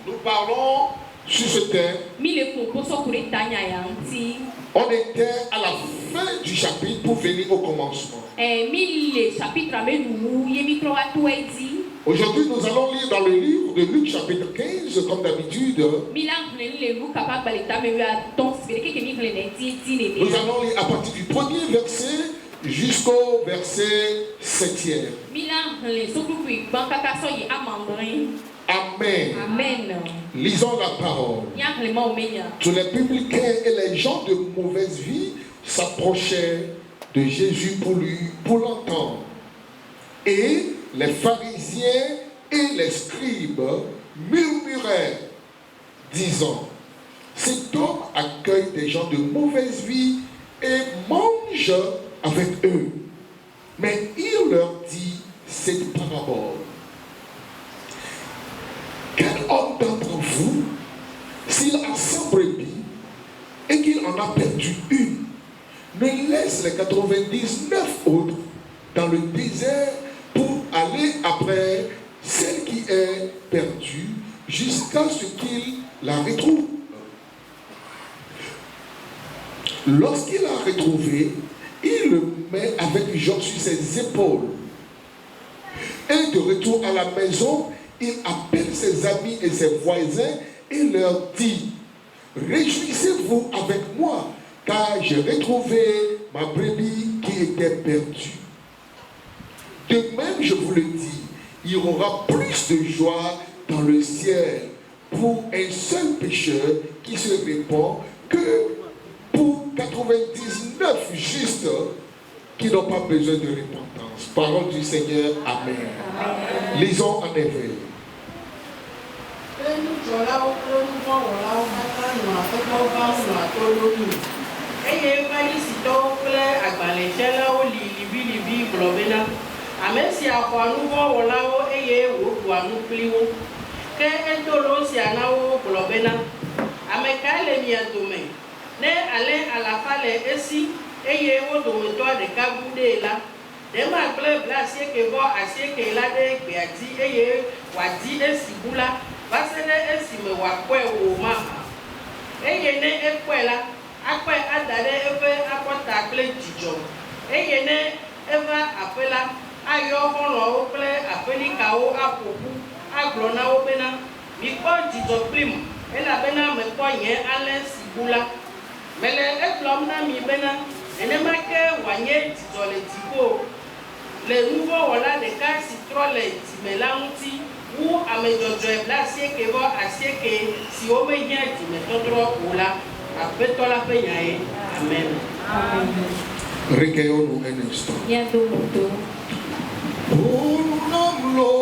nous parlons sur ce thème. On était à la fin du chapitre pour venir au commencement. Aujourd'hui, nous allons lire dans le livre de Luc chapitre 15, comme d'habitude. Nous allons lire à partir du premier verset jusqu'au verset 7e. Amen. Amen. Lisons la parole. Tous les publicains et les gens de mauvaise vie s'approchaient de Jésus pour l'entendre. Et les pharisiens et les scribes murmuraient, disant: cet homme accueille des gens de mauvaise vie et mange avec eux. Mais il leur dit cette parabole. Quel homme d'entre vous, s'il a 100 brebis et qu'il en a perdu une, ne laisse les 99 autres dans le désert pour aller après celle qui est perdue jusqu'à ce qu'il la retrouve? Lorsqu'il l'a retrouvée, il le met avec joie sur ses épaules. Et de retour à la maison, il appelle ses amis et ses voisins et leur dit: réjouissez-vous avec moi, car j'ai retrouvé ma brebis qui était perdue. De même, je vous le dis, il y aura plus de joie dans le ciel pour un seul pécheur qui se répand que pour 99 justes qui n'ont pas besoin de repentance. Parole du Seigneur. Amen. Amen. Lisons en effet. Ne ale alafa le esi eye wo dometɔ ɖeka bu ɖe la ɖema kple blasieke vɔ asieke la ɖe gbeati eye wòadi esi bu la va se ɖe esime wòakpɔe wò ma ha eye ne ekpɔe la akpɔe ada ɖe eƒe akɔta kple dzidzɔ eye ne eva aƒe la ayɔ xɔlɔ̃wo kple aƒelikawo aƒoƒu agblɔ na wo bena mikpɔ dzidzɔ kplim elabena mekpɔ nye alẽ si bu la. Mele egblɔm na mi bena nenema ke wòanye dzidzɔ le dziƒo le nuvɔwɔla ɖeka si trɔ le dzime la ŋuti wu ame dzɔdzɔe blasieke vɔ asieke siwo mehiã dzimetɔtrɔ o la. Aƒetɔ la ƒe nyae. Amen. Recueillons-nous un instant. Ponunamlo,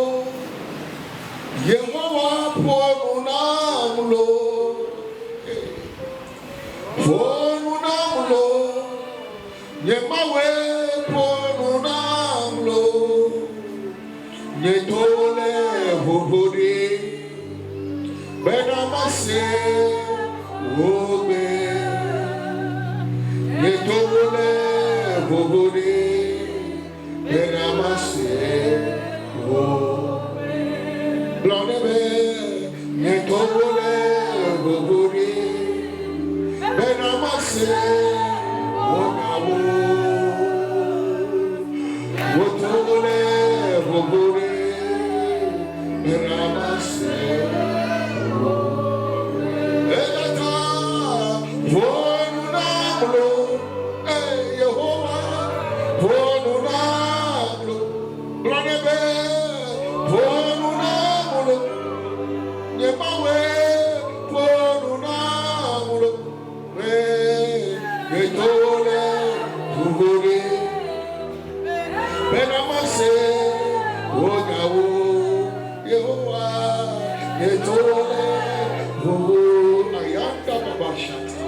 Yehowa ponunamlo. Ponunamlo, Yemawe ponunamlo, Yetole hobode, Benamase wobe, Yetole hobode, Benamase wobe, Blonebe, Yetole hobode. Benamase, Wonawo, Wotole, Wogore, Benamase, Elata, Wonunamlo, Yehovah, Wonunamlo, Blanebe, Wonunamlo, Yemawe, Wonunamlo. Benamase, Wogawo, Yehovah, Etole, Ayanda Babashata.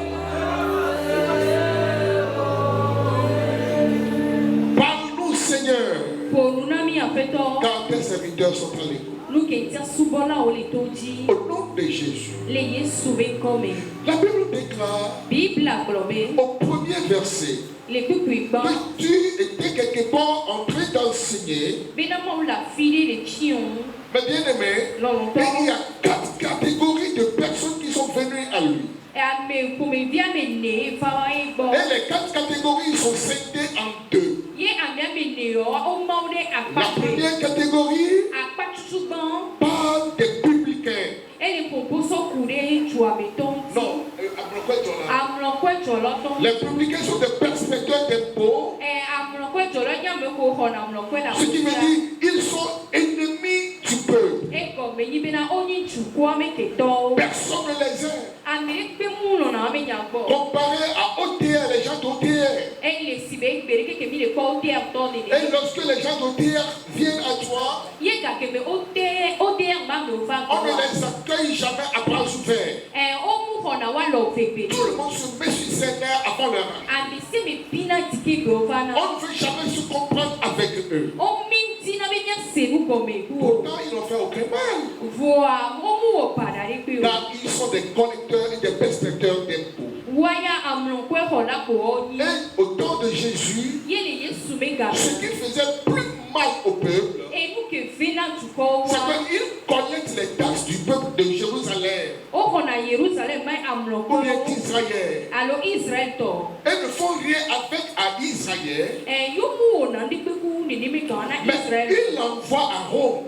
Parle-nous, Seigneur, car tes serviteurs sont à l'écoute. Au nom de Jésus. La Bible déclare au premier verset que tu étais quelque part en train d'enseigner. Mais bien aimé, il y a 4 catégories Et les 4 catégories sont scindées en 2. La première catégorie parle des publicains. Non, les publicains sont des perspecteurs d'impôts. Ce qui veut dire ils sont ennemis du peuple. Personne ne les aime. Comparé à OTR, les gens d'OTR. Et lorsque les gens d'OTR viennent à toi, on ne les accueille jamais à bras ouverts. Tout le monde se met sur ses nerfs avant leur âge. On ne veut jamais se comprendre avec eux. Pourtant, ils n'ont fait aucun mal. Car ils sont des collecteurs et des perspecteurs d'impôts. Et au temps de Jésus, ce qui faisait plus mal au peuple, c'est qu'ils collectent les taxes du peuple de Jérusalem ou bien d'Israël. Et ne font rien avec à Israël, mais ils l'envoient à Rome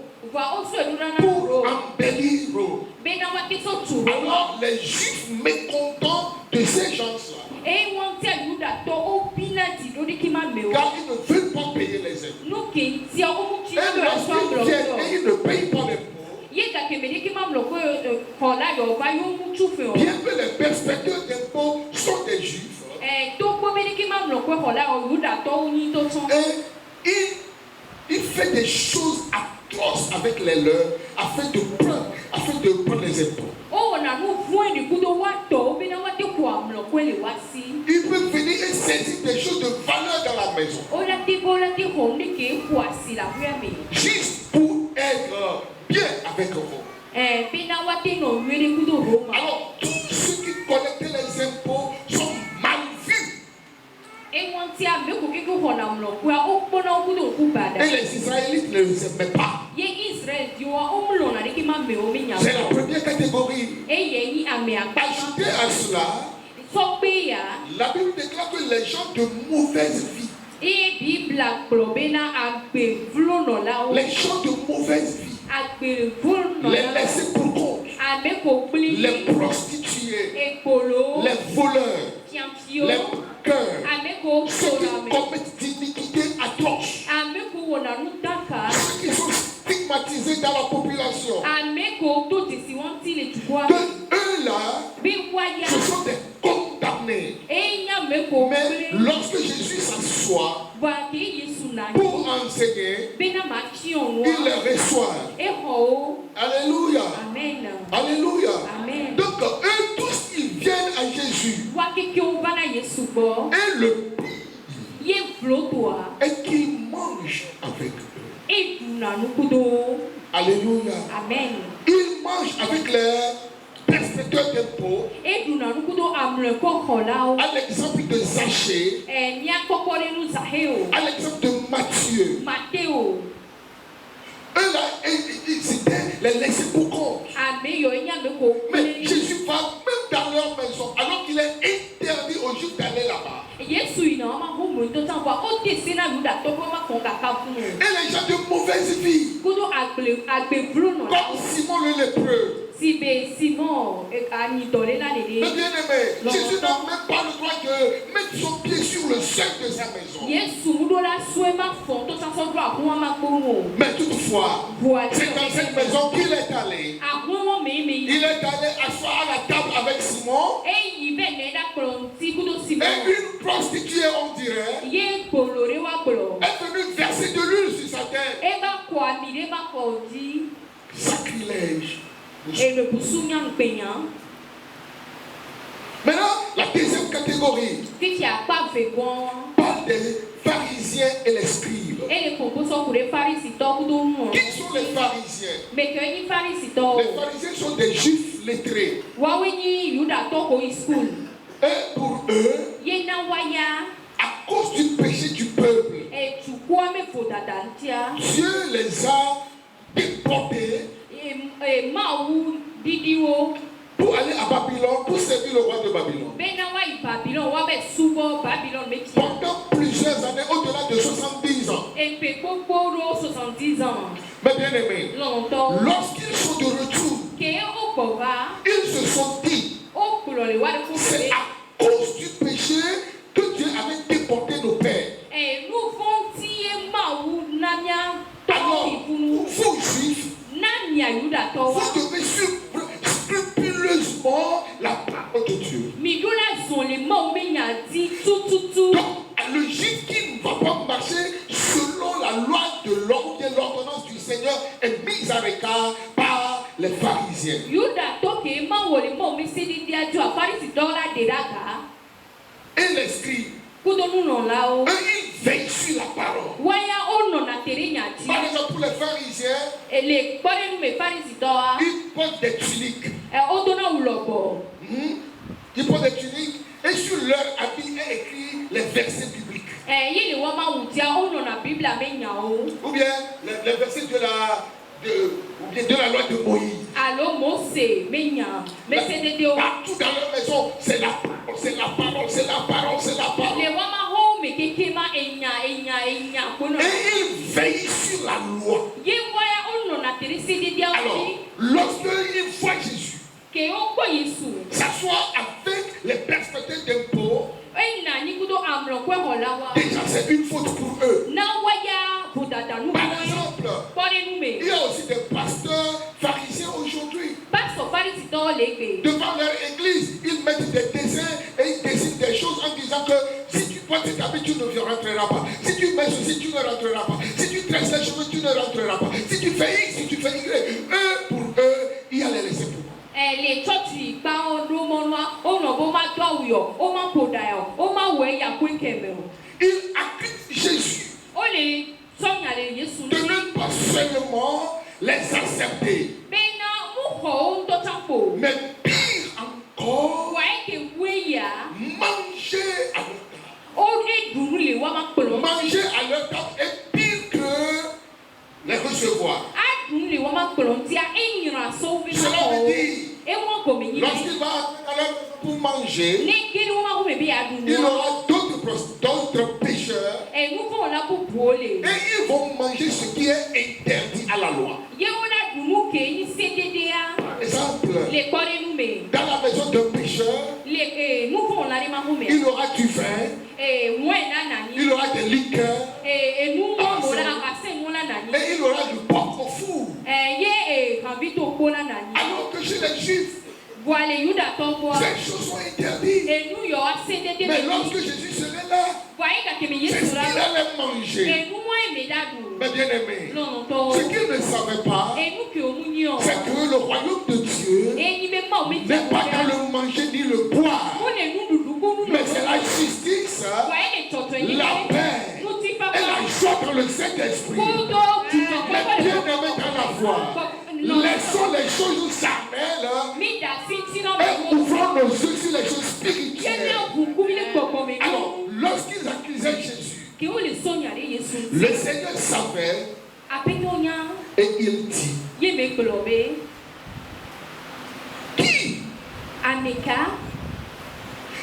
pour embellir Rome. Alors les Juifs mécontents de ces gens-là, car ils ne veulent pas payer les impôts. Et lorsqu'ils viennent et ils ne payent pas l'impôt, bien que les perspecteurs d'impôts sont des Juifs, et il fait des choses atroces avec les leurs afin de prendre les impôts. Il peut venir et saisir des choses de valeur dans la maison, juste pour être bien avec Rome. Alors tous ceux qui collectaient les impôts sont mal vus. Et les Israélites ne les aimaient pas. C'est la première catégorie. Ajoutez à cela, la Bible déclare que les gens de mauvaise vie, les gens de mauvaise vie, les laissés pour compte, les prostituées, les voleurs, les cœurs, ceux qui commettent d'iniquité atroce, ceux qui sont stigmatisés dans la population, que eux-là, ce sont des condamnés. Mais lorsque Jésus s'assoit pour enseigner, il les reçoit. Alléluia. Alléluia. Donc eux tous ils viennent à Jésus. Et le but est qu'ils mangent avec eux. Alléluia. Amen. Ils mangent avec leurs perspecteurs d'impôts. À l'exemple de Zachée, à l'exemple de Matthieu. Eux là, c'était les laissés pour compte. Mais Jésus va même dans leur maison, alors qu'il est interdit aux Juifs d'aller là-bas. Et les gens de mauvaise vie, comme Simon le lépreux. Mais bien aimé, Jésus n'a même pas le droit de mettre son pied sur le seuil de sa maison. Mais toutefois, c'est dans cette maison qu'il est allé. Il est allé asseoir à la table avec Simon. Et une prostituée, on dirait, est venue verser de l'huile sur sa tête. Sacrilège. Et le Maintenant, la deuxième catégorie parle des pharisiens et les scribes. Qui sont les pharisiens? Les pharisiens sont des juifs lettrés. Et pour eux, à cause du péché du peuple, Dieu les a déportés pour aller à Babylone, pour servir le roi de Babylone. Pendant plusieurs années, au-delà de 70 ans. Mais bien aimé, lorsqu'ils sont de retour, ils se sont dit, c'est à cause du péché que Dieu avait déporté nos pères. Alors, vous juifs, vous devez suivre scrupuleusement la parole de Dieu. Donc, le juif qui ne va pas marcher selon la loi de l'ordonnance du Seigneur est mis à l'écart par les pharisiens. Et les scribes, eux, ils veillent sur la parole. Par exemple, pour les pharisiens, ils portent des tuniques. Ils portent des tuniques et sur leur habit est écrit les versets bibliques. Ou bien les versets de la loi de Moïse. Partout dans leur maison, c'est la parole, c'est la parole, c'est la parole, c'est la parole. Et ils veillent sur la loi. Alors, lorsqu'ils voient Jésus s'asseoir avec les perspectives d'impôts, déjà c'est une faute pour eux. Par exemple, il y a aussi des pasteurs pharisiens aujourd'hui. Devant leur église, ils mettent des dessins et ils dessinent des choses en disant que si tu portes cet habit, tu ne rentreras pas. Si tu mets ceci, tu ne rentreras pas. Si tu tresses les cheveux, tu ne rentreras pas. Si tu fais X, si tu fais Y, pour eux, il y a les laisser pour. Ils accusent Jésus de ne pas seulement les accepter, mais pire encore, manger à leur table. Manger à leur table est pire que les recevoir. Cela veut dire, lorsqu'il va pour manger, il aura d'autres pécheurs et ils vont manger ce qui est interdit à la loi. Exemple, dans la maison d'un pécheur, il aura du vin, il aura des liqueurs, et il aura du porc au four. Alors que chez les juifs, ces choses sont interdites. Mais lorsque Jésus serait là, c'est ce qu'il allait manger. Mais bien aimé, ce qu'il ne savait pas, c'est que le royaume de Dieu n'est pas dans le manger ni le boire, mais c'est la justice, la paix et la joie dans le Saint-Esprit. Mais bien aimé dans la foi, laissons les choses charnelles et ouvrons nos yeux sur les choses spirituelles. Alors, lorsqu'ils accusaient Jésus, le Seigneur savait et il dit, qui?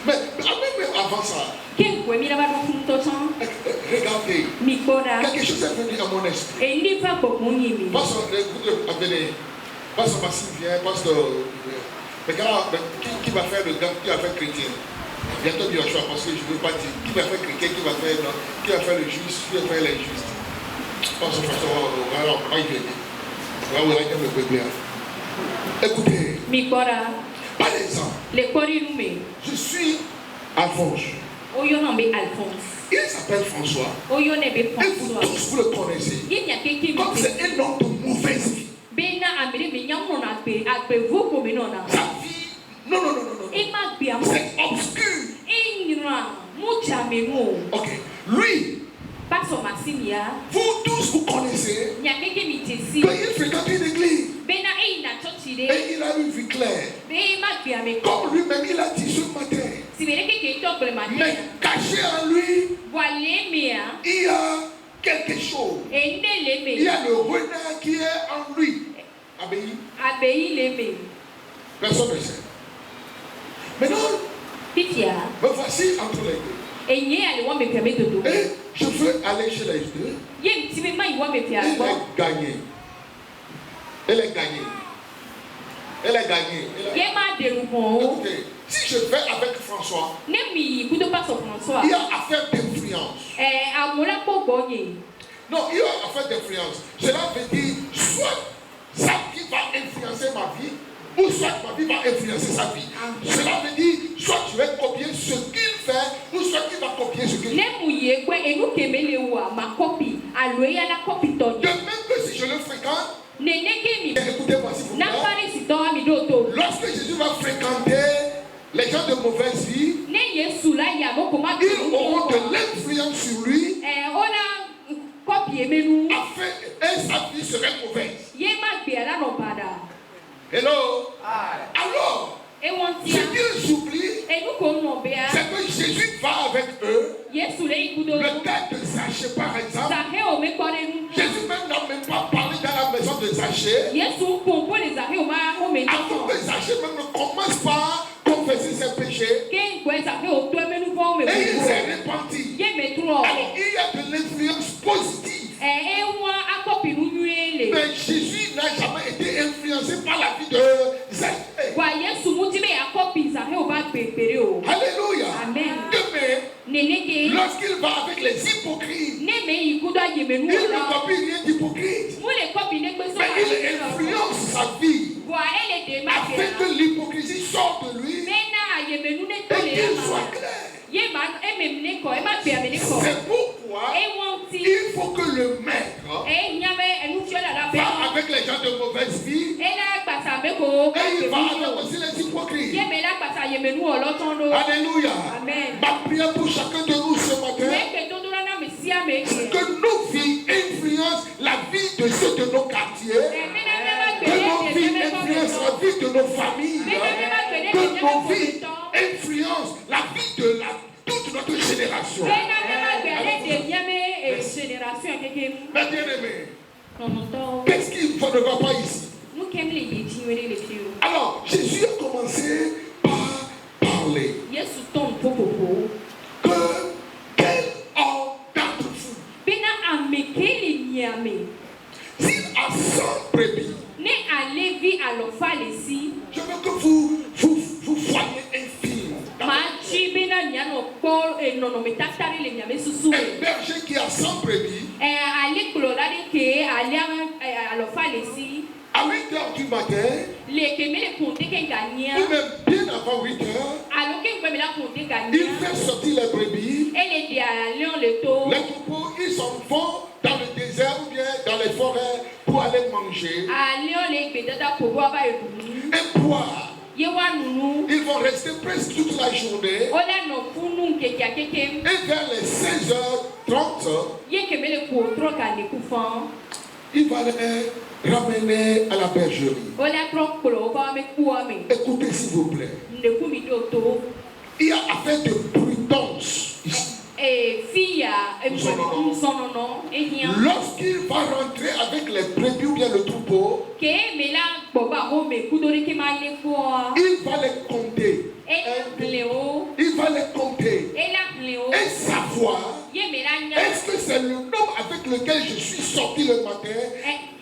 Mais avant ça, regardez, quelque chose est venu à mon esprit. Pasteur Massime vient, pasteur. Qui va faire le gars, qui va faire chrétien? Bientôt il va choisir parce que je ne veux pas dire. Qui va faire chrétien, qui va faire le juste, qui va faire les justes? Pasteur, alors, il vient. Écoutez, par exemple, je suis Alphonse. Il s'appelle François. Et vous tous, vous le connaissez. Comme c'est un homme de mauvaise vie. Sa vie, non. C'est obscur. Ok. Lui, vous tous, vous connaissez qu'il fréquente une église. Et il a une vie claire. Comme lui-même, il a dit ce matin. Mais caché en lui, il y a quelque chose. Il y a le renard qui est en lui. Personne ne sait. Maintenant, Fifia. me voici entre les deux. Enye aliwa me permet de do. Et je veux aller chez les deux. Ye mtime ma iwa me pia. Elle est gagnée. Elle est gagnée. Elle est gagnée. Ye ma de rubon. Écoutez, si je vais avec François, Ne mi kudo pas sur François. il y a affaire d'influence. Amola po bonye. Non, il y a affaire d'influence. Cela veut dire soit sa vie va influencer ma vie, ou soit ma vie va influencer sa vie. Cela veut dire soit tu vas copier ce qu'il fait, ou soit tu vas copier ce qu'il fait. Ne mouye kwe enu kemele wa ma copie. Aloya la copie De tonye. même que si je le fréquente, Nene ke mi. écoutez-moi s'il vous Na plaît. pare si to mi do to. Lorsque Jésus va fréquenter les gens de mauvaise vie, Ne Yesu la ya mo ko ma ils auront de l'influence sur lui ona copie emenu. afin et sa vie serait mauvaise. Ye ma gbe ala no pada. Hello? Alors, E ce wontia. qu'ils oublient, Enu ko no bea. c'est que Jésus va avec eux. Yesu le ikudo. Le cas de Zachée, par exemple, Zahe o me kore nu. Jésus même n'a même pas parlé dans la maison de Zachée. Yesu pompo les Zahe o ma o me Avant no. que Zachée même ne commence par confesser ses péchés. Ke ngwe Zahe o to emenu fo me Et il ko. s'est repenti. Ye me tro. Alors, il y a de l'influence positive. Ewa akopi nu nuele. Mais Jésus n'a jamais été influencé par la vie de Zachée. Wa Yesu muti me akopi Zahe o ba pepere o. Alléluia. Amen. Demain, Neneke. lorsqu'il va avec les hypocrites, Ne me ikudo yemenu il ne la. copie rien d'hypocrite. Mu le copie ne kwe so. Mais il influence sa vie Wa ele de ma afin que l'hypocrisie sorte de lui Mena yemenu ne et to qu'il le soit ma. clair. Ye ma ememne ko e ma pe amene ko. C'est pourquoi E wonti. il faut que le maître E nyame enu fiola la be. va avec les gens de mauvaise vie E la gbasa me ko. et il va avec aussi les hypocrites. Ye me la gbasa yemenu oloton do. Alléluia. Amen. Ma prière pour chacun de nous ce matin, Me ke to do na me sia me ke. que nos vies influencent la vie de ceux de nos quartiers, que nos vies influencent la vie de nos familles, que nos vies influencent la vie de toute notre génération. Mes bien-aimés, qu'est-ce qui ne va pas ici? Alors, Jésus a commencé par parler que quel homme d'entre vous, s'il a 100 brebis, je veux que vous voyez un film. Un berger qui a 100 brebis, à 8 heures du matin, ou même bien avant 8 heures, il fait sortir les brebis. Les troupeaux, ils s'en vont dans le désert ou bien dans les forêts pour aller manger et boire. Ils vont rester presque toute la journée. Et vers les 16h30, il va les ramener à la bergerie. Écoutez s'il vous plaît. Il y a affaire de prudence ici. Lorsqu'il va rentrer avec les brebis ou bien le troupeau, il va les compter. Il va les compter et savoir est-ce que c'est le nom avec lequel je suis sorti le matin,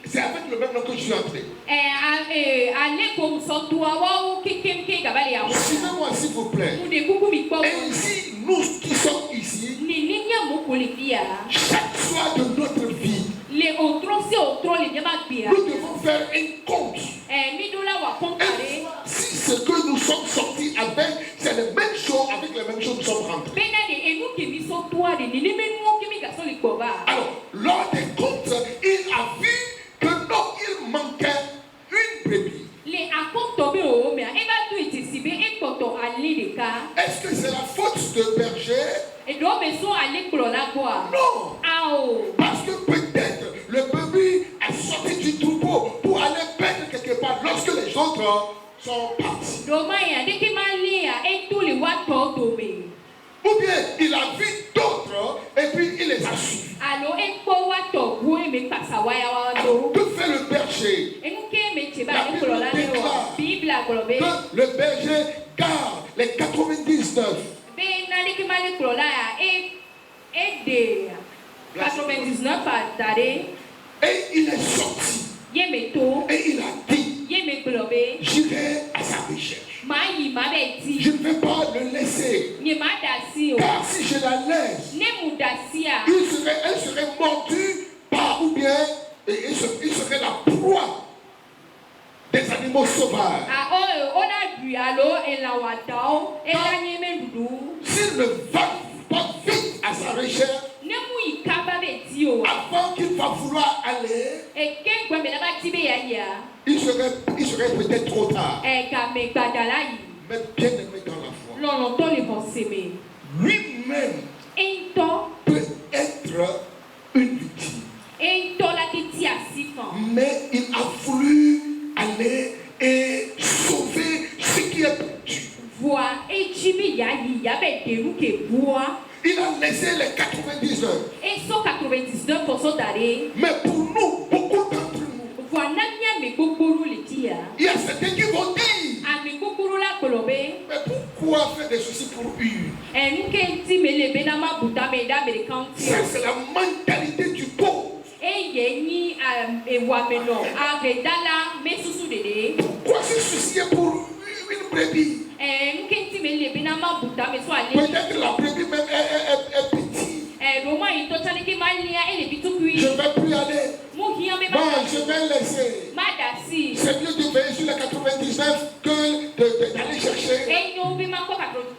c'est avec le même nom que je suis entré. Suivez-moi s'il vous plaît. Et ici, nous qui sommes ici, chaque soir de notre vie, nous devons faire un compte. Et si ce que nous sommes sortis avec, c'est les mêmes choses, avec les mêmes choses nous sommes rentrés. Alors, lors des comptes, il a vu que non, il manquait une brebis. Est-ce que c'est la faute de berger? Non. Parce que peut-être le bébé est sorti du troupeau pour aller perdre quelque part lorsque les autres sont partis. Ou bien il a vu d'autres et puis il les a suivis. Que fait le berger? La Bible déclare que le berger garde les 99. be nani ki mali klola ya e de 99 a dare Et il est sorti. ye meto Et il a dit, ye me globe j'irai à sa recherche. ma yi ma be ti Je ne vais pas le laisser. ni ma dasi o Car si je la laisse, ne mu dasi a elle serait mordue par ou bien il serait la proie des animaux sauvages. a o na du alo e la wadao e la nye me dudu S'il ne va pas vite à sa recherche, ne mu yi kaba be ti o avant qu'il va vouloir aller, e ke gbe me na ba ti be ya ya il serait peut-être trop tard. e ga me gbadala yi Mais bien aimé dans la foi, lọ́nà tó lè hàn sí mi. lui-même Èyítọ́ peut être une victime. èyítọ́ láti tí a sí kan. Mais il a voulu aller et sauver ce qui est perdu. Voa ejibi ya yi ya bɛ denu ke boa. Il a laissé les 99. Eso 99% dare. Mais pour nous, beaucoup d'entre nous, Voa nanya mi gbogboro le ti ya. il y a certains qui vont dire, Ami gbogboro la kpɔlɔ bɛ. mais pourquoi faire des soucis pour une? Ɛnu ke ti me le be na ma buta me da me de kan ti. Ça, c'est la mentalité du pauvre. Eye nyi ewamenɔ agedala me susu dede. Pourquoi se soucier pour une brebis? Ɛnu ke ti me le be na ma buta me so ale. Peut-être que la brebis même est petite. Roma yi tɔ tani ke ma lia ele bi Je tukui. ne vais plus aller. Mu hiã me Bon, ma je vais laisser. ma da si. C'est mieux de veiller sur les 99 que d'aller chercher. Enyo bi ma kɔ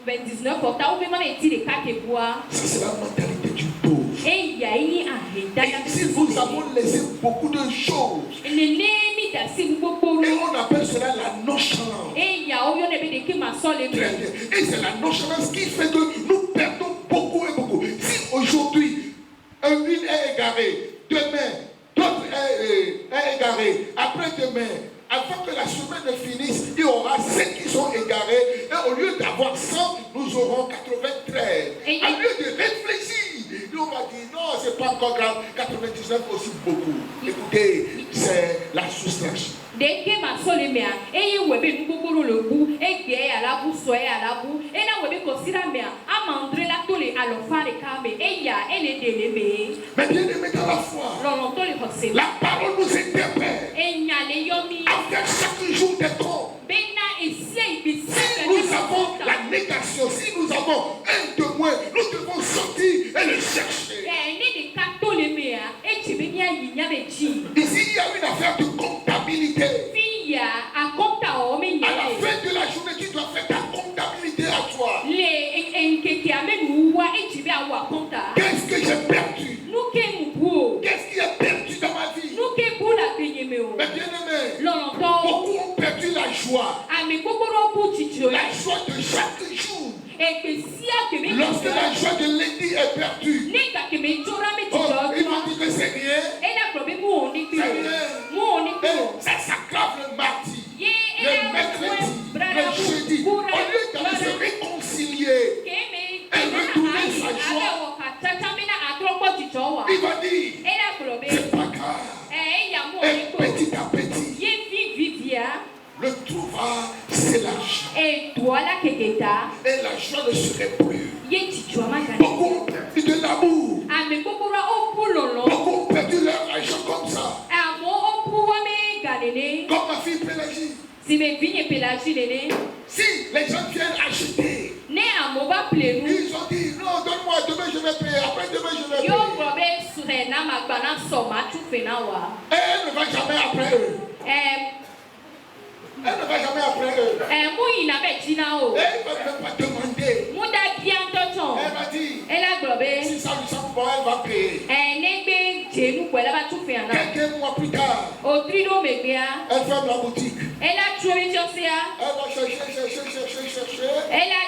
99 pɔta wo bi ma me ti de ka ke boa. Ça, c'est la mentalité du pauvre. Eya yi ni ahedada Et si nous avons laissé beaucoup de choses, nene mi da si gbogbo et lu. on appelle cela la nonchalance. Eya o yɔ ne be de ke ma sɔ le Très mi. bien. Et c'est la nonchalance qui fait que nous perdons beaucoup et beaucoup. Si aujourd'hui, une est égarée, demain, d'autres est égarée, après-demain, avant que la semaine ne finisse, il y aura 5 qui sont égarés. Et au lieu d'avoir 100, nous aurons 93. Et À lieu de réfléchir, nous on va dire non, c'est pas encore grave, 99 aussi beaucoup. Écoutez, c'est la soustraction. De ke ma sɔ le mea eye wɔ be nu gbogbo le bu egbe ala bu sɔe ala bu ena wɔ be kɔsira mea ama andre la to le alɔfa ɖeka me eya ele de le me. Mais bien aimé dans la foi, Lɔlɔ to le xɔ se. la parole nous interpelle Enya le yɔ mi. à faire chaque jour des comptes. Bena esia ibi Si nous avons la négation, si nous avons un de moins, nous devons sortir et le chercher. ne de ka to le mea etsi be mia yi nya be dzi. Ici, il y a une affaire de comptabilité. Fi ya akɔnta o me À nya la le. fin de la journée, tu dois faire ta comptabilité à toi. Le nkeke ame nuwa etsi be awɔ akɔnta. Qu'est-ce que j'ai perdu? Nuke mu bu o. Qu'est-ce qui est perdu dans ma vie? Nuke bu la gbenye me o. Mais bien aimé, Lɔlɔtɔ. beaucoup ont perdu la joie. Ame gbogbo bu tsitsi o La ya. joie de chaque jour. Egbesia keme Lorsque la joie de lundi est perdue, ne ga keme dzora me oh, tsitsɔ ils vont dire que c'est rien. ena kplɔ be mu o ne kpi o. Mu o ne kpi o. Et ça s'aggrave le mardi, Ye le ena mercredi, brada le jeudi. bu Au lieu d'aller se réconcilier, keme Elle veut trouver sa abe joie. wɔ ka tata me na atrɔ kpɔ tsitsɔ wa. il va dire, Ena kplɔ be c'est pas grave. eya mu o ne Et kpi o. petit à petit, Ye vivia le trouva s'élargit. edoa la keketa Et la joie ne serait plus. ye tsitsɔ ma ga Beaucoup ne. ont perdu de l'amour. Ame gbogbo la o bu lɔlɔ. Beaucoup ont perdu leur argent comme ça. Amewo o bu wa me ga nene. Comme ma fille Pélagie. Si me vi nye pelagi nene. Si les gens viennent acheter, Ne amewo va ple nu. ils ont dit, non, donne-moi, demain je vais payer, après demain je vais payer. Yo gblɔ be srɛ na ma gba na sɔ ma tu fe na wa. Et elle ne va jamais après eux. Elle ne va jamais après eux. Mu yina bɛ dzina o. Et elle ne va même pas demander. Mu da bia ŋutɔ Elle tsɔn. va dire, Ela gblɔ be si ça lui semble bon, elle va payer. ne gbe dzenu kɔ ela va tu fe na. Quelques mois plus tard, Otri ɖo megbea. elle ferme la boutique. Ela tu ebi tsɔsia. Elle va chercher. Ela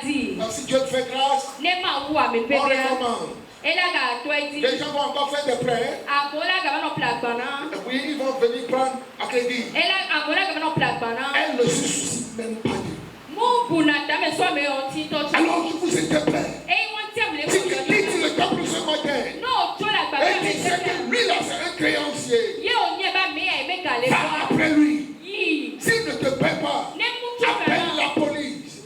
di. Alors, si Dieu te fait grâce, Ne ma wu ame on pepea. recommande. Ela ga tɔ edi. Les gens vont encore faire des prêts. Amewo la ga va nɔ ple agbana. Et puis ils vont venir prendre à crédit. Amewo la ga va nɔ ple agbana. Elle ne se soucie même pas de. Mu buna dame sɔ me ɔti tɔ tsi. Alors je vous interpelle. Eyi wɔn ti am le Si mu tu yɔ. lis le temple ce matin, N'o tso la gbagba et me tu sais sɛbɛn. que lui là c'est un créancier, Ye o nye ba me ya me ga le va wa. après lui. Yi. S'il ne te paie pas, Ne mu tu appelle kana. la police.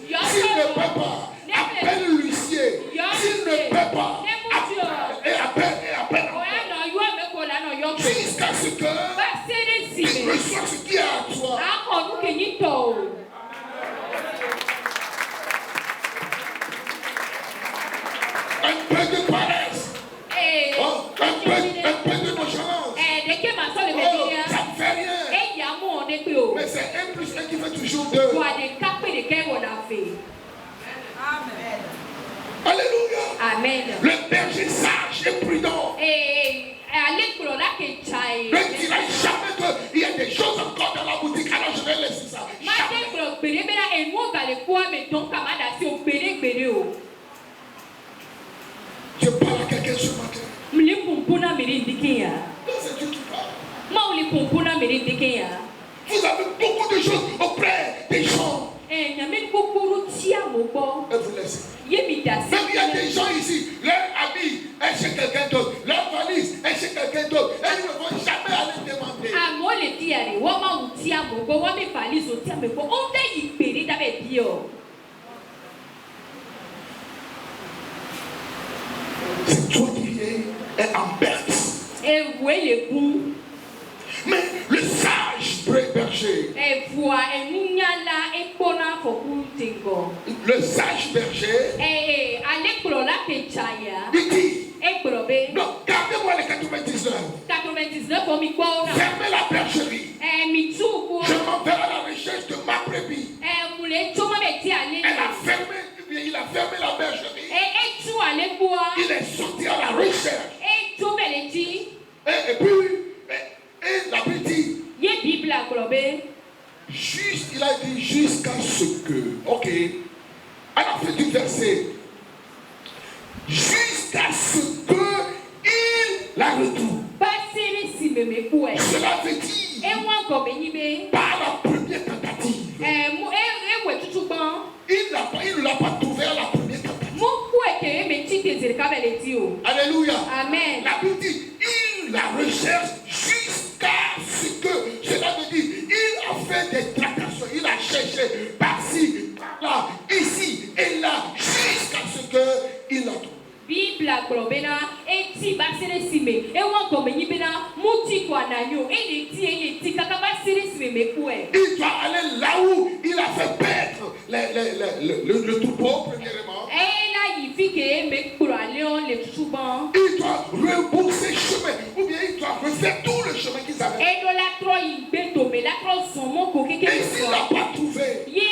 choses de... Alléluia. Amen. Le berger sage et prudent ne dira jamais qu'il y a des choses encore dans la boutique, alors je vais laisser ça. Jamais. Je parle à quelqu'un ce matin. Non, c'est Dieu qui parle. Vous avez beaucoup de choses auprès des gens. Et vous laissez. Même il y a des gens ici, leur habit est chez quelqu'un d'autre, leur valise est chez quelqu'un d'autre, et ils ne vont jamais aller demander. C'est toi qui es en perte. Mais le sage berger, le sage berger, il dit, non, gardez-moi les 99. Fermez la bergerie. Je m'en vais à la recherche de ma brebis. Il a fermé la bergerie. Il est sorti à la recherche. Et puis, la Bible dit, juste, il a dit jusqu'à ce que, ok, à la fin du verset, jusqu'à ce que il la retrouve. Cela veut dire, par la première tentative, il ne l'a pas trouvé à la première tentative. Alléluia. Amen. La Bible dit, il la recherche jusqu'à ce que, cela veut dire, il a fait des tractations, il a cherché par-ci, par-là, ici et là, jusqu'à ce que il la trouve. Bible globena eti basere sime e won gomenyi bena muti kwa nanyo e le ti kaka basere sime mekwe. Il doit aller là où il a fait perdre le troupeau premièrement. Et là il fit que mekuro alion le trouban. Il doit repousser chemin ou bien il doit refaire tout le chemin qu'ils avaient. Et do la tro ibeto me la tro son mon ko keke. Et s'il n'a pas trouvé, il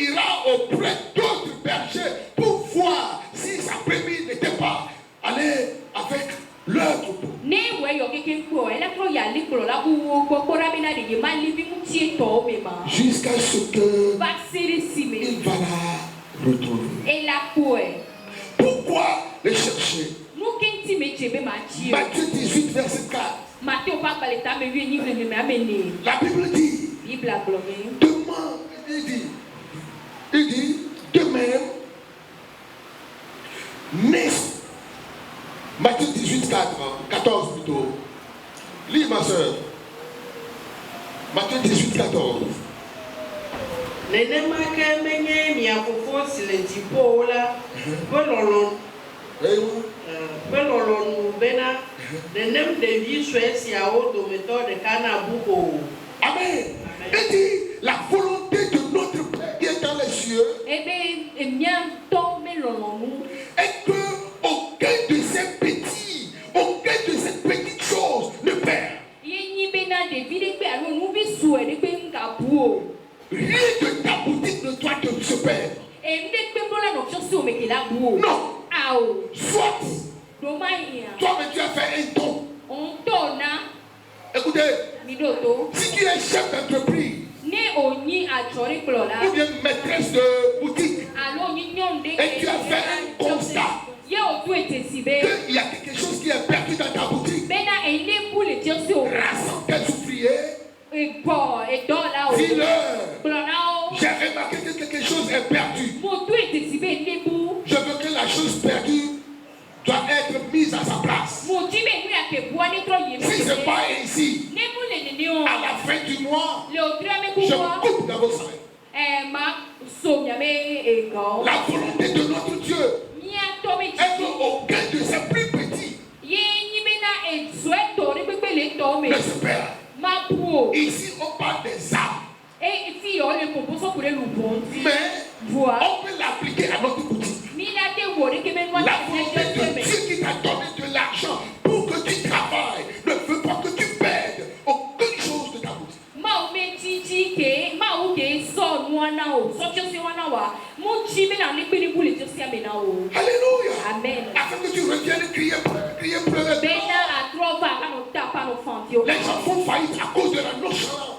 ira auprès d'autres bergers pour voir si sa brebis n'était pas allée avec leur troupeau. Jusqu'à ce que il va la retrouver. Pourquoi les chercher? Matthieu 18, verset 4. La Bible dit, demain, il dit, de même, Matthieu 18, 14 plutôt. Lis ma soeur. Matthieu 18, 14. Amen. Il dit, la volonté de notre Père qui est dans les cieux est que aucun de ces petites choses ne perd. Rien de ta boutique ne doit se perdre. Non. Soit toi-même tu as fait un don. Écoutez, si tu es chef d'entreprise ou bien maîtresse de boutique et tu as fait un constat qu'il y a quelque chose qui est perdu dans ta boutique, rassemble tes ouvriers, dis-leur, j'ai remarqué que quelque chose est perdu. Je veux que la chose perdue doit être mise à sa place. Si ce n'est pas ainsi, à la fin du mois, je coupe dans vos salaires. La volonté de notre Dieu est qu'aucun de ses plus petits ne se perd. Ici, on parle des âmes. Mais on peut l'appliquer à notre boutique. La volonté de Dieu qui t'a donné de l'argent pour que tu travailles ne veut pas que tu perdes aucune chose de ta boutique. Alléluia. Amen. Afin que tu reviennes crier, pleurer. Les gens font faillite à cause de la nonchalance.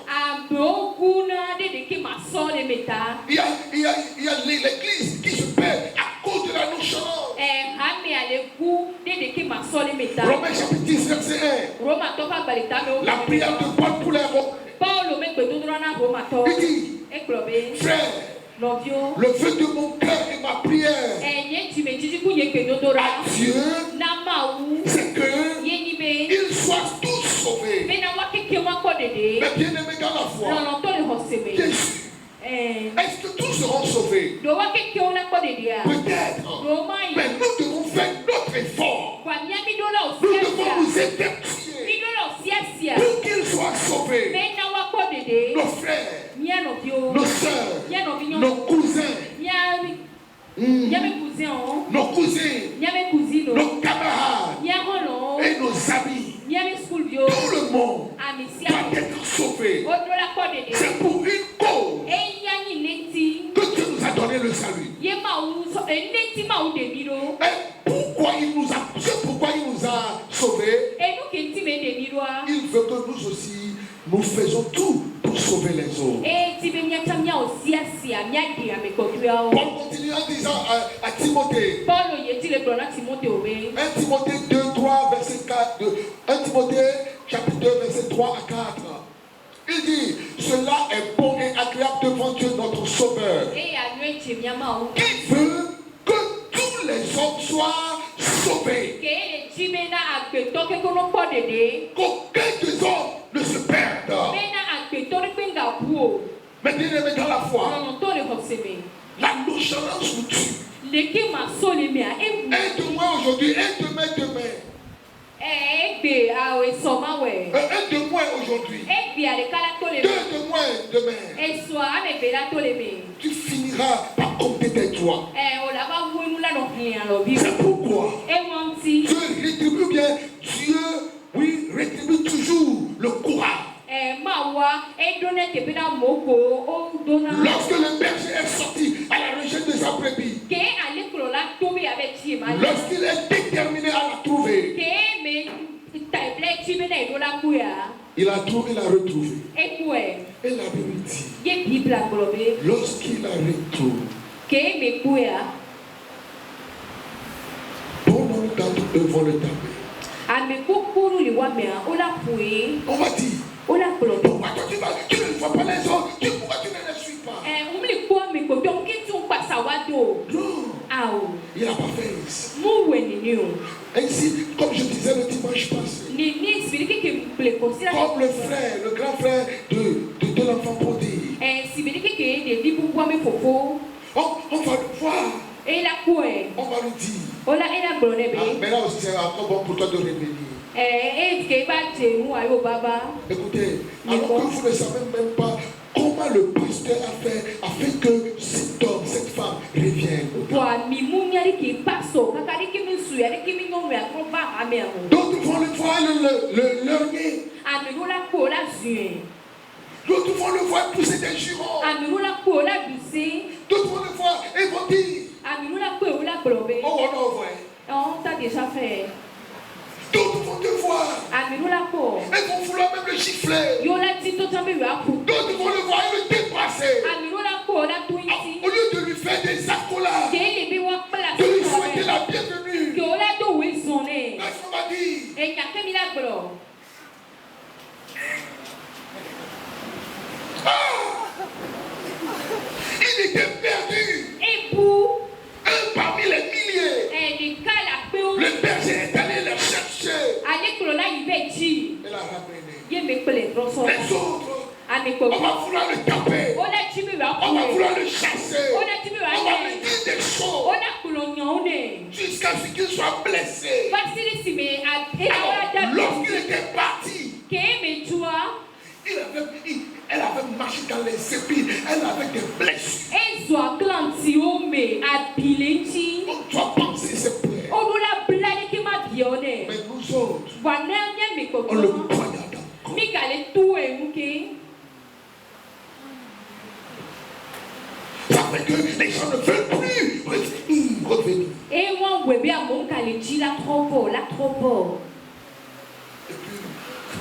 Il y a l'église qui se perd à cause de la nonchalance. Romains chapitre 10, verset 1. La prière de Paul pour les Romains. Il dit, frère, le vœu de mon cœur et ma prière à Dieu, c'est qu'ils soient tous sauvés. Mais bien aimés dans la foi, Jésus, est-ce que tous seront sauvés? Peut-être. Mais nous devons faire notre effort. Nous devons nous évertuer pour qu'ils soient sauvés. Nos frères, nos soeurs, nos cousins, nos cousines, nos camarades et nos amis. Tout le monde doit être sauvé. C'est pour une cause que Dieu nous a donné le salut. Et pourquoi il nous a sauvés? Il veut que nous aussi nous faisons tout pour sauver les autres. Paul continue en disant à Timothée, 1 Timothée 2, 3, verset 4, 1 Timothée chapitre 2, verset 3 à 4. Il dit, cela est bon et agréable devant Dieu notre Sauveur, qui veut que tous les hommes soient sauvés. Qu'aucun des hommes ne se perde. Mais bien aimé dans la foi, la nonchalance nous tue. Un de moi aujourd'hui, un de demain. Un de moi aujourd'hui, deux de moi demain. Tu finiras par compter tes droits. C'est pourquoi Dieu rétribue bien. Dieu, oui, rétribue toujours le courage. Lorsque le berger est sorti à la recherche de sa brebis, lorsqu'il est déterminé à la trouver, il a trouvé, il a retrouvé. Et la Bible dit, lorsqu'il a retrouvé, bon nombre d'entre eux vont le taper. On va dire, pourquoi tu ne vois pas les autres? Pourquoi tu ne les suis pas? Non, il n'a pas fait isso. Ainsi, comme je disais le dimanche passé, comme le frère, le grand frère de l'enfant prodigue, on va le voir. On va lui dire, mais là aussi c'est encore bon pour toi de revenir. Écoutez, alors que vous ne savez même pas comment le pasteur a fait afin que cet homme, cette femme revienne. D'autres vont le voir le leurrer. D'autres vont le voir pousser des jurons. D'autres vont le voir et vont dire, oh on a envoyé. D'autres vont te voir et vont vouloir même le gifler. D'autres vont le voir et le dépasser. Au lieu de lui faire des accolades, de lui souhaiter la bienvenue, qu'est-ce qu'on va dire? Il était perdu. Un parmi les milliers. Le berger est allé le chercher. Et l'a ramené. Les autres, on va vouloir le taper. On va vouloir le chasser. On va lui dire des choses jusqu'à ce qu'il soit blessé. Alors, lorsqu'il était parti, elle avait marché dans les épines. Elle avait des blessures. On doit penser ses plaies. Mais nous autres, on le poignarde encore. avec eux, les gens ne veulent plus revenir. Et moi, webe a mon kaleji la trop la trop. Et puis,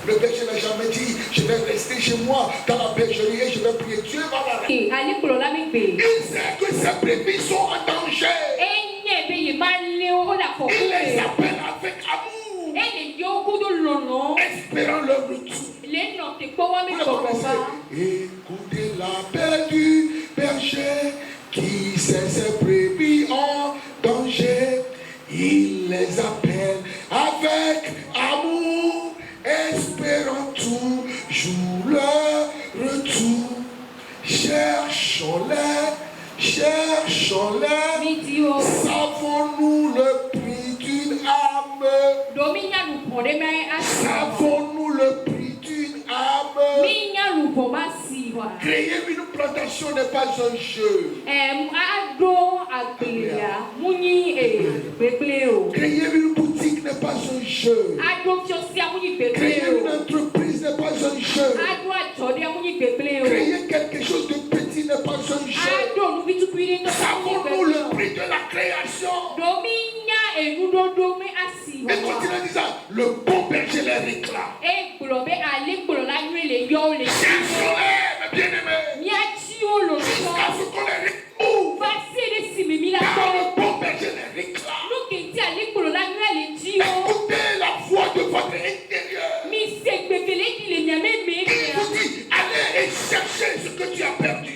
le berger n'a jamais dit, je vais rester chez moi dans la bergerie et je vais prier. Dieu va m'arrêter. Il sait que ses brebis sont en danger. Il les appelle avec amour, espérant leur retour. Vous le connaissez. Écoutez l'appel du berger qui sait ses brebis en danger. Il les appelle avec amour, espérant toujours leur retour. Cherchons-les, savons-nous le prix d'une âme? Savons-nous le prix d'une âme? Créer une plantation n'est pas un jeu. Créer une boutique n'est pas un jeu. Créer une entreprise n'est pas un jeu. Créer quelque chose de petit n'est pas un jeu. Savons-nous le prix de la création? Et continue en disant, le bon berger les réclame. Cherchons-les, mes bien-aimés, jusqu'à ce qu'on les retrouve. Car le bon berger les réclame. Écoutez la voix de votre intérieur. Il vous dit, allez et cherchez ce que tu as perdu.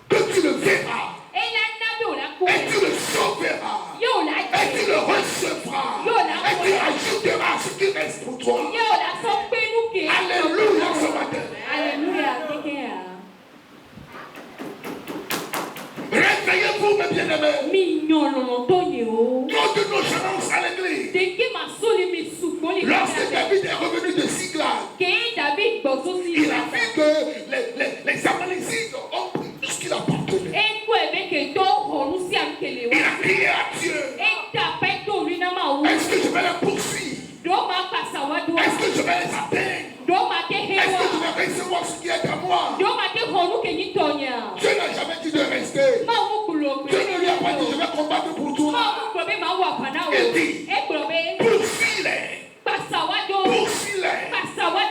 Que tu le verras. Et tu le sauveras. Et tu le recevras. Et tu ajouteras ce qui reste pour toi. Alléluia ce matin. Réveillez-vous, mes bien-aimés. Trop de nonchalance à l'église. Lorsque David est revenu de Siglag, il a vu que les Amalécites ont pris tout ce qu'il appartenait. Il a crié à Dieu. Est-ce que je vais les poursuivre? Est-ce que je vais les atteindre? Est-ce que je vais recevoir ce qui est à moi? Dieu n'a jamais dit de rester. Dieu ne lui a pas dit je vais combattre pour toi. Il dit poursuis-les. Poursuis-les.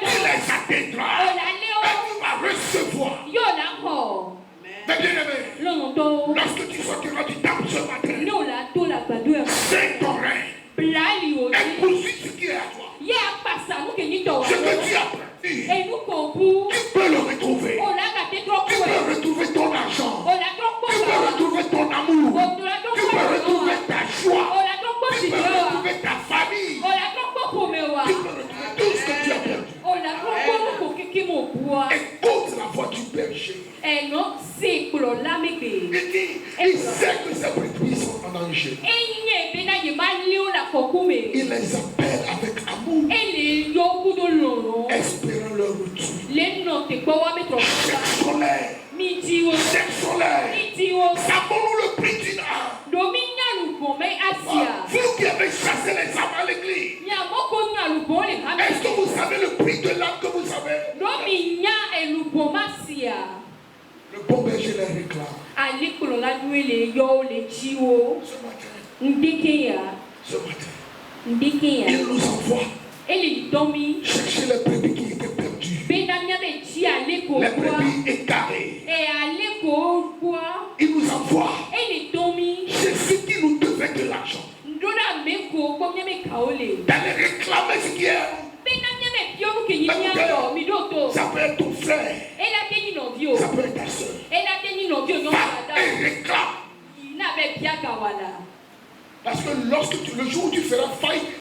Tu les atteindras. Et tu vas recevoir. Mais bien aimé, lorsque tu sortiras du temple ce matin, c'est ton règne. Et poursuis ce qui est à toi. Ce que tu as perdu, tu peux le retrouver. Tu peux retrouver ton argent. Tu peux retrouver ton amour. Tu peux retrouver ta joie. Tu peux retrouver ta famille. Tu peux retrouver tout ce que tu as perdu. Écoute la voix du berger. Il dit, il sait que ses brebis sont en danger. Il les appelle avec amour, espérant leur retour. Cherchons-les. Savons-nous le prix d'une âme? Vous qui avez chassé les âmes à l'église, est-ce que vous savez le prix de l'âme que vous avez? Le bon berger les réclame. Ce matin, il nous envoie chercher les brebis qui étaient perdues, les brebis égarées. Il nous envoie chez ceux qui nous devaient de l'argent, d'aller réclamer ce qui est. Ça peut être ton frère, ça peut être ta soeur. Va et réclame. Parce que le jour où tu feras faille,